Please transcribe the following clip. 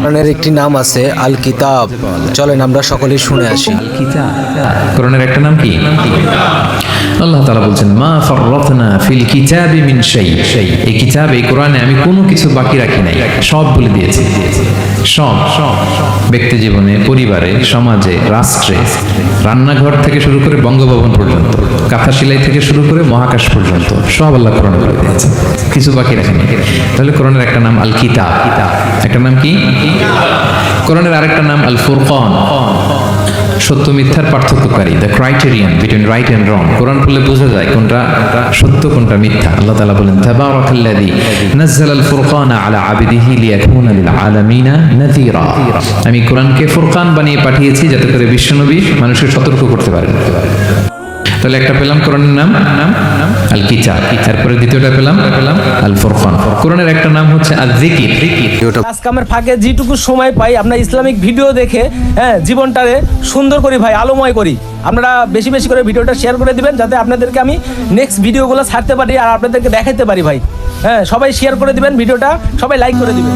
কোরআনের একটি নাম আছে আল কিতাব। চলেন আমরা সকলেই শুনে আসি। কোরআনের একটা নাম কি? আল্লাহ তাআলা বলছেন মা ফাররাতনা ফিল কিতাবি মিন শাই। এই কিতাবে, এই কোরআনে আমি কোনো কিছু বাকি রাখি নাই, সব বলে দিয়েছি। সব ব্যক্তি জীবনে, পরিবারে, সমাজে, রাষ্ট্রে, রান্নাঘর থেকে শুরু করে বঙ্গভবন পর্যন্ত, কাঁথা সেলাই থেকে শুরু করে মহাকাশ পর্যন্ত সব আল্লাহ কোরআনে বলে দিয়েছে, কিছু বাকি রাখেনি। তাহলে কোরআনের একটা নাম আল কিতাব, একটা নাম কি? কোরআনের আরেকটা নাম আল ফুরকান, সত্য মিথ্যার পার্থক্যকারী, the criterion between right and wrong. Quran পড়লে বোঝা যায় কোনটা সত্য কোনটা মিথ্যা। আল্লাহ তাআলা বলেন তাবারাকাল্লাযী নাযালাল ফুরকানা আলা আবদিহি লিয়াকুনা লিল আলামিনা নাযীরা। আমি কোরআনকে ফুরকান বানিয়ে পাঠিয়েছি যাতে করে বিশ্বনবী মানুষকে সতর্ক করতে পারেন। তাহলে একটা পেলাম কোরআনের নাম আল কিতাব, তারপরে দ্বিতীয়টা পেলাম আল ফুরকান। কোরআনের একটা নাম হচ্ছে আয-যিকির। কাজ কামের ফাঁকে যেটুকু সময় পাই আমরা ইসলামিক ভিডিও দেখে জীবনটারে সুন্দর করি ভাই, আলোময় করি। আপনারা বেশি বেশি করে ভিডিওটা শেয়ার করে দিবেন যাতে আপনাদেরকে আমি নেক্সট ভিডিওগুলো ছাড়তে পারি আর আপনাদেরকে দেখাতে পারি ভাই। সবাই শেয়ার করে দিবেন ভিডিওটা, সবাই লাইক করে দিবেন।